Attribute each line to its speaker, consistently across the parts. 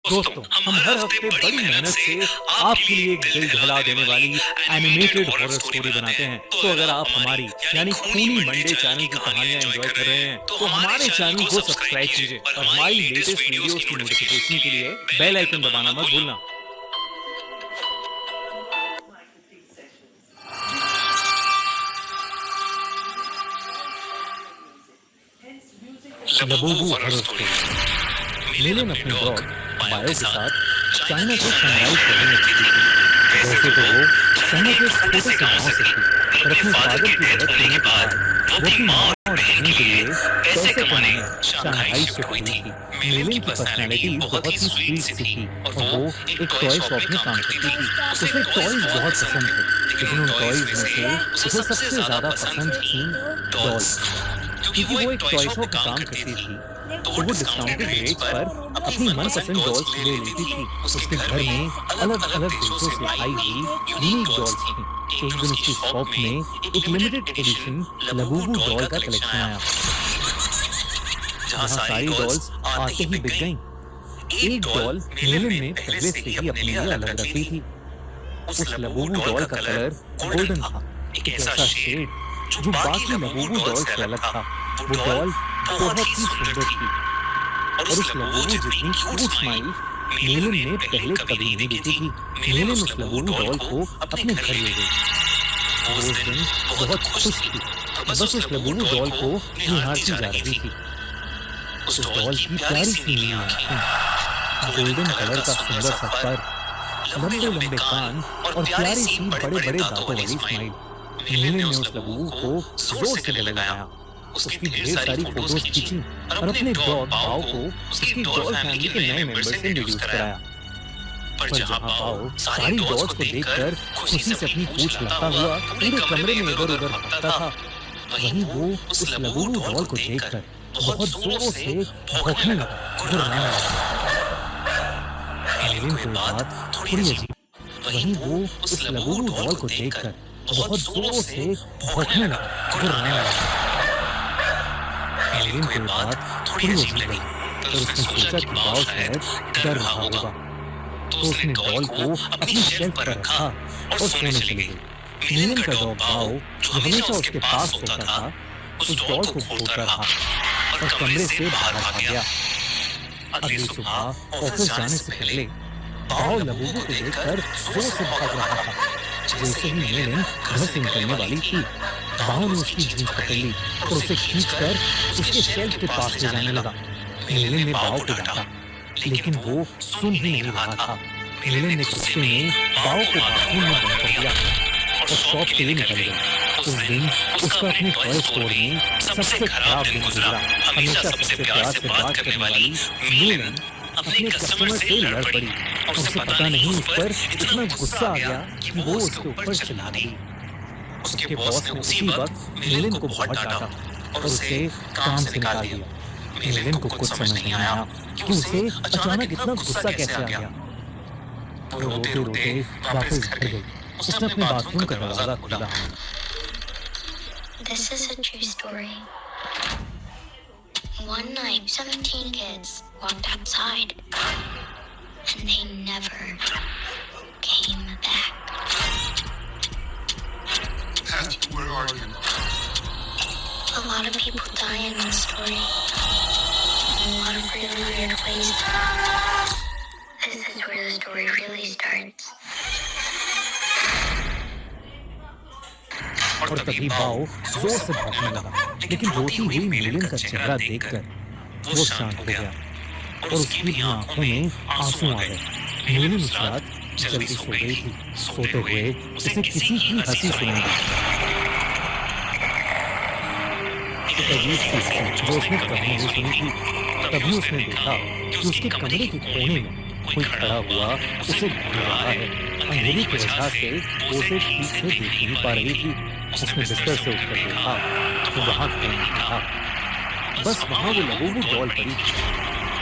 Speaker 1: दोस्तों, हम हर हफ्ते बड़ी मेहनत से आपके लिए एक दिल दहला देने वाली एनिमेटेड हॉरर स्टोरी बनाते हैं। तो अगर आप हमारी यानी खूनी मंडे चैनल की कहानियां एंजॉय कर रहे हैं तो हमारे चैनल को सब्सक्राइब कीजिए और हमारी लेटेस्ट वीडियोस की नोटिफिकेशन के लिए बेल आइकन दबाना मत भूलना। Labubu horror story. मिलिन अपने डॉग बायो के साथ चाइना के शंघाई शहर में रहती थी। वैसे तो वो चाइना के एक छोटे से गांव से थी, पर अपने फादर की डेथ होने के बाद वो अपनी माँ और बहन के लिए पैसे कमाने शंघाई शिफ्ट हुई थी। मिलिन की पर्सनैलिटी बहुत ही स्वीट सी थी और वो एक टॉय शॉप में काम करती थी। उसे टॉयज बहुत पसंद थे, लेकिन उन टॉयज में से उसे सबसे ज्यादा पसंद थी डॉल्स। क्योंकि वो एक टॉय शॉप में काम करती थी तो वो डिस्काउंटेड रेट्स पर अपनी मनपसंद डॉल्स ले लेती थी। उसके घर में अलग अलग देशों से आई हुई यूनिक डॉल्स थी। एक दिन उसकी शॉप में एक लिमिटेड एडिशन लबूबू डॉल का कलेक्शन आया, जहाँ सारी डॉल्स आते ही बिक गईं। एक डॉल मिलिन ने पहले से ही अपने लिए अलग रखी थी। उस लबूबू डॉल का कलर गोल्डन था, एक ऐसा शेड जो बाकी लबूबू डॉल से अलग था। वो डॉल बहुत ही सुंदर थी और उस लबूबू जितनी क्यूट स्माइल मिलिन ने पहले कभी नहीं देखी थी। मिलिन उस लबूबू डॉल को अपने घर ले गई। वो उस दिन बहुत खुश थी, बस उस लबूबू डॉल को निहारती जा रही थी। उस डॉल की प्यारी सी नीली आंखें, गोल्डन कलर का सुंदर सा फर, लंबे लंबे कान और प्यारी सी बड़े बड़े दांतों वाली स्माइल। मिलिन ने उस लबूबू को जोर से गले लगाया, उसकी ढेर सारी फोटोज खींची और अपने डॉग बाओ को उसकी डॉल फैमिली के नए मेंबर से इंट्रोड्यूस कराया। पर जहां बाओ सारी डॉल्स को देखकर खुशी से अपनी पूंछ हिलाता हुआ पूरे कमरे में इधर उधर भागता था, वहीं वो उस लबूबू डॉल को देखकर बहुत जोरों से भौंकने लगा, गुर्राने लगा। मिलिन को बात थोड़ी अजीब, वहीं वो उस लबूबू डॉल को देखकर बहुत जोरों से भौंकने लगा, गुर्राने लगा। मिलिन को बात थोड़ी अजीब लगी, पर उसने सोचा कि बाओ शायद डर रहा होगा, तो उसने डॉल को अपनी शेल्फ पर रखा और सोने चली गई। मिलिन का डॉग बाओ, जो हमेशा उसके पास होता था, उस डॉल को खोलता रहा और कमरे से बाहर भाग गया। अगली सुबह ऑफिस जाने से पहले बाओ लबूबू को देखकर जोर से भाग रहा था। जैसे ही मिलिन घर से निकलने वाली थी, बाओ ने उसकी जींस पकड़ ली और उसे खींचकर उसके शेल्फ के पास ले जाने लगा। मिलिन ने बाओ को डांटा, लेकिन वो सुन ही नहीं रहा था। मिलिन ने गुस्से में बाओ को बाथरूम में बंद कर दिया और शॉप के लिए निकल गई। उस दिन उसका अपने टॉय स्टोर में सबसे खराब दिन गुजरा। हमेशा सबसे प्यार से बात करने वाली मिलिन अपने कस्टमर से लड़ पड़ी और उसे पता नहीं उस पर इतना गुस्सा आ गया कि वो उसके ऊपर चिल्ला दी। उसके बॉस ने उसी वक्त मिलिन को बहुत डांटा और उसे काम से निकाल दिया। मिलिन को कुछ समझ नहीं आया कि उसे अचानक इतना गुस्सा कैसे आ गया। वो रोते रोते वापस घर गई। उसने अपने बाथरूम का दरवाजा खोला।
Speaker 2: This is a true story. One night, 17 kids walked outside, and they never came back.
Speaker 3: Dad, where are you?
Speaker 2: A lot of people die in this story. In a lot of really weird ways. This is where the story really starts.
Speaker 1: और तभी बाओ जोर से भागने लगा, लेकिन रोती हुई मिलिन का चेहरा देखकर वो शांत हो गया और उसकी भी आंखों में आंसू आ गए। मिलिन उस रात जल्दी सो गई थी। सोते हुए उसे किसी की हंसी सुनाई दी। एक अजीब सी हंसी जो उसने कभी नहीं सुनी थी। तभी उसने देखा कि उसके कमरे के कोने में कोई खड़ा हुआ उसे घूर रहा है। अंधेरी की वजह से वो उसे ठीक से देख नहीं पा रही थी। उसने बिस्तर से उठकर देखा तो वहां कोई नहीं था, बस वहां वो लबूबू डॉल पड़ी थी,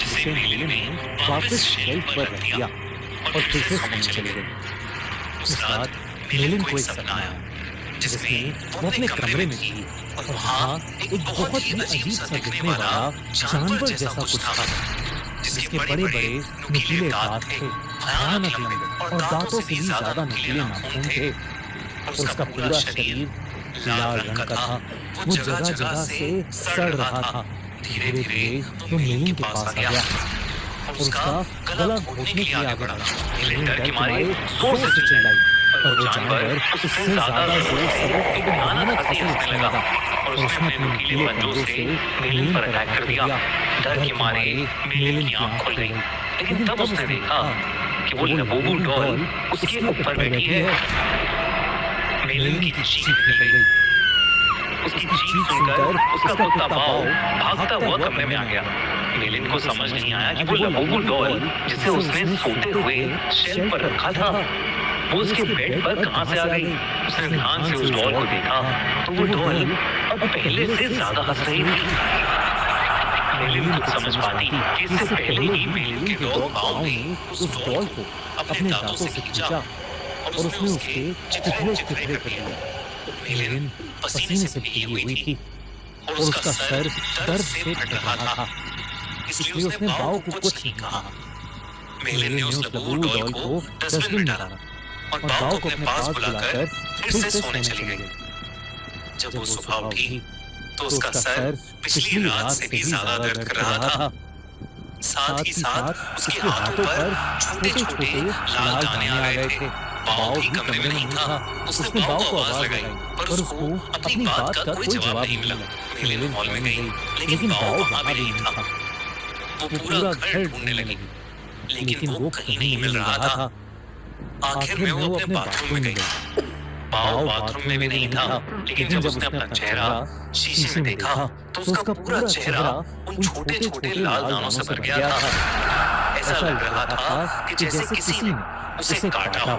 Speaker 1: जिसे मिलिन ने वापस शेल्फ पर रख दिया और फिर से सोने चली गई। उस रात मिलिन को एक सपना आया जिसमें वो अपने कमरे में थी और वहां एक बहुत ही अजीब सा दिखने वाला जानवर जैसा कुछ था, जिसके बड़े बड़े नुकीले दांत थे, भयानक लंबे और दांतों से भी ज्यादा नुकीले नाखून थे। उसका पूरा शरीर लाल रंग का था। वो जगह जगह से सड़ रहा था। धीरे धीरे वो मेलिन के पास आ गया और उसका गला घोटने के लिए आगे बढ़ा। मेलिन डर के मारे जोर से चिल्लाई, पर वो जानवर उससे ज्यादा जोर से एक भयानक हंसी हंसने लगा और उसने अपने नुकीले पंजों से मेलिन पर अटैक कर दिया। डर के मारे मेलिन की आंख खुल गई, लेकिन तब उसने देखा कि वो लबूबू डॉल उसके ऊपर बैठी है। मेलिन की चीख निकल गई। उसकी चीख सुनकर उसका कुत्ता बाओ भागता हुआ कमरे में आ गया। मेलिन को समझ नहीं आया कि वो लबूबू डॉल जिसे उसने सोते हुए शेल्फ पर रखा था, वो उसके बेड पर कहां से आ गई। उसने ध्यान से उस डॉल को देखा तो वो डॉल अब पहले से ज्यादा हंस रही थी। मेलिन खुद समझ पाती कि इससे पहले ही मेलिन के डॉग बाओ ने उस डॉल को अपने दांतों से खींचा और उसने उसके चिथड़े चिथड़े कर दिए। मेलिन पसीने से भीगी हुई थी और उसका सर दर्द से फट रहा था, इसलिए उसने बाओ को कुछ नहीं कहा। मेलिन ने उस लबूबू डॉल को डस्टबिन में डाला और बाओ को अपने पास बुलाकर फिर से सोने चली गई। जब वो सुबह उठी तो उसका सर पिछली रात से भी ज्यादा दर्द कर रहा था। साथ ही साथ उसके हाथों पर छोटे छोटे लाल दाने आ गए थे। बाओ भी कमरे में नहीं था। उसने बाओ को आवाज लगाई, पर उसको अपनी बात का कोई जवाब नहीं मिला। मेलिन हॉल में गई, लेकिन बाओ वहां भी नहीं था। वो पूरा घर ढूंढने लगी, लेकिन वो कहीं नहीं मिल रहा था। आखिर में वो अपने बाथरूम में गई। बाओ बाथरूम में भी नहीं था, लेकिन जब उसने अपना चेहरा शीशे में देखा तो उसका पूरा चेहरा उन छोटे छोटे लाल दानों से भर गया था। ऐसा लग रहा था कि जैसे किसी ने उसे काटा हो।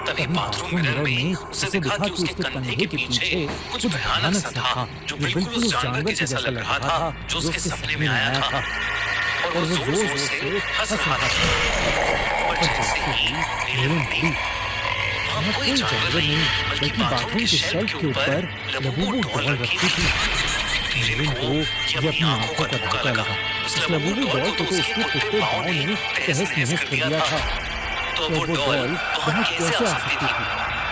Speaker 1: तभी बाथरूम मिरर में उसे दिखा कि उसके कंधे के पीछे कुछ भयानक सा था, जो बिल्कुल उस जानवर के जैसा लग रहा था जो उसके सपने में आया था। और वो जोर जोर से हंस रहा था। और जैसे ही मेलिन उठी, वहाँ कोई जानवर नहीं बल्कि बाथरूम के शेल्फ के ऊपर लबूबू डॉल रखी थी। मेलिन को ये अपनी आंखों का धोखा लगा। उस लबूबू डॉल को तो उसके कुत्ते बाओ ने तहस नहस कर दिया था। तो वो डॉल वहाँ कैसे आ सकती थी?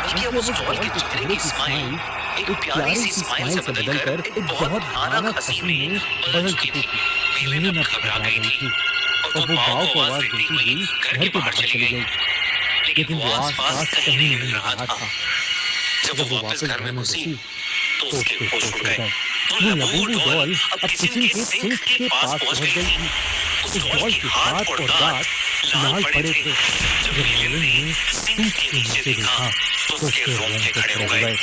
Speaker 1: बल्कि उस डॉल के चेहरे की स्माइल एक प्यारी सी स्माइल से बदलकर एक बहुत भयानक हंसी में बदल चुकी थी। मेलिन अब घबरा गई थी और वो बाओ को आवाज देती हुई घर के बाहर चली गई, लेकिन वो आसपास कहीं नहीं मिल रहा था। जब वो वापस घर में घुसी तो उसके होश उड़ गए। वो लबूबू डॉल अब किचन के सिंक के पास पहुंच गई थी। उस डॉल के हाथ और दांत लाल पड़े थे। जब मेलिन ने सिंक के नीचे देखा तो उसके रोंगटे खड़े हो गए।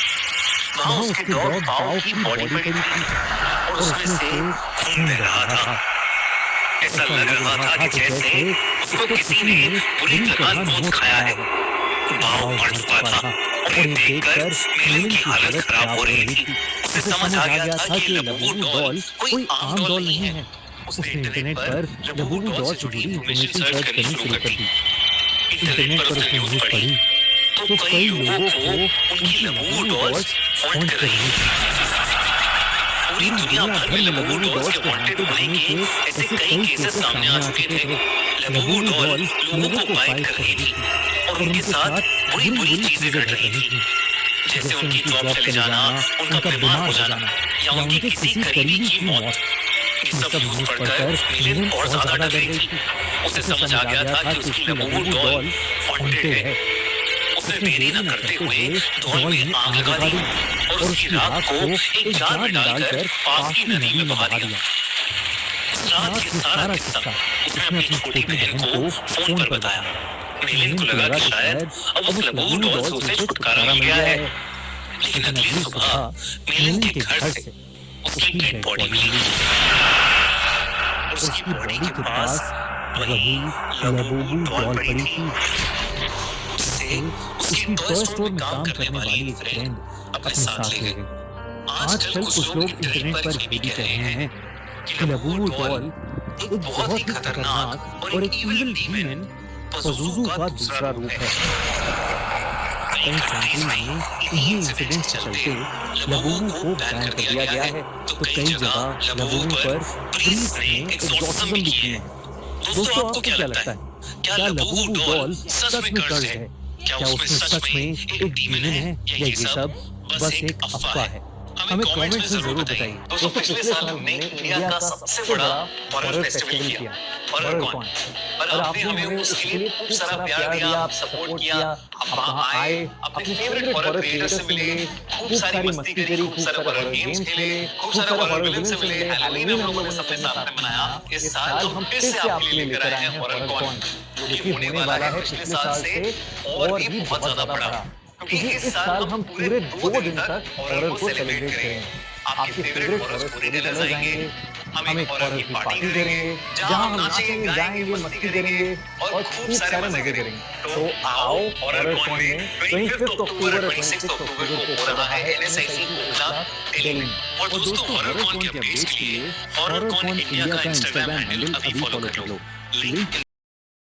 Speaker 1: वहाँ उसके डॉग बाओ की बॉडी पड़ी थी और उसमें से खून बह रहा था। ऐसा लग रहा था कि जैसे उसको किसी ने बुरी तरह नोच खाया है। बाओ मर चुका था और ये देखकर मेलिन की हालत खराब हो रही थी। उसे समझ आ गया था कि लबूबू डॉल कोई आम डॉल नहीं है। उसने इंटरनेट पर लबूबू डॉल से जुड़ी इन्फॉर्मेशन सर्च करनी शुरू कर दी। इंटरनेट पर उसने न्यूज़ पढ़ी तो कई लोगों को उनकी लबूबू डॉल्स हॉन्ट कर रही थी। पूरी दुनिया भर में लबूबू डॉल्स के वांटेड होने के ऐसे कई केसेस सामने आ चुके थे। लबूबू डॉल लोगों को बाइट कर रही थी और उनके साथ बुरी बुरी चीजें घट रही थी, जैसे उनकी जॉब चले जाना, उनका बीमार हो जाना या उनके किसी करीबी की मौत। ये सब न्यूज़ पढ़कर मेलिन और ज्यादा डर गई थी। उसे समझ आ गया था कि उसकी लबूबू डॉल वांटेड है। उसने देरी न करते हुए डॉल में आग लगा दी और उसकी राख को एक जार में डालकर पास की नदी में बहा दिया। इस रात के सारा किस्सा उसने अपनी छोटी बहन को फोन पर बताया। मेलिन को लगा कि शायद अब उस लबूबू डॉल से उसे छुटकारा मिल गया है, लेकिन अगली सुबह मेलिन के घर से उसकी डेड बॉडी मिली। उसकी बॉडी के पास वही लबूबू डॉल पड़ी थी। उसकी टॉय स्टोर में काम करने वाली एक फ्रेंड अपने साथ ले गई। आजकल कुछ लोग इंटरनेट पर ये भी कह रहे हैं कि लबूबू डॉल एक बहुत ही खतरनाक और एक इविल डीमन पज़ुज़ू का दूसरा रूप है। कई कंट्रीज में इन्हीं इंसिडेंट्स के चलते लबूबू को बैन कर दिया गया है, तो कई जगह लबूबू पर पुलिस ने एग्जॉर्सिज्म भी किए हैं। दोस्तों आपको क्या लगता है, क्या लबूबू डॉल सच में कर्ज है? क्या उसमें सच में एक डीमन है या ये सब बस एक अफवाह है? हमें कमेंट में जरूर बताइए।
Speaker 4: दोस्तों पिछले साल हमने इंडिया का सबसे बड़ा हॉरर फेस्टिवल किया, हॉरर कॉन, और आपने हमें उसके लिए खूब सारा प्यार दिया, आप सपोर्ट किया, आप वहाँ आए, अपने फेवरेट हॉरर क्रिएटर्स से मिले, खूब सारी मस्ती करी, खूब सारे हॉरर गेम्स खेले, खूब सारे हॉरर विलेन से मिले, हैलोवीन हम लोगों ने सबने साथ में मनाया। इस साल हम फिर से आपके लिए लेकर आए हैं हॉरर कॉन, जो कि होने वाला है पिछले साल से और भी बहुत ज्यादा बड़ा, क्योंकि इस साल हम पूरे 2 दिन तक हॉरर को सेलिब्रेट करेंगे। आपके फेवरेट हॉरर स्टोरी टेलर्स आएंगे, हम एक हॉरर की पार्टी करेंगे, जहां हम नाचेंगे, गाएंगे, मस्ती करेंगे और खूब सारे मजे करेंगे। तो आओ हॉरर कॉन में 25 अक्टूबर और 26 अक्टूबर को हो रहा है NSIC कोटा दिल्ली में। और दोस्तों हॉरर कॉन के अपडेट्स के लिए हॉरर कॉन इंडिया का इंस्टाग्राम हैंडल अभी फॉलो कर लो, लिंक इन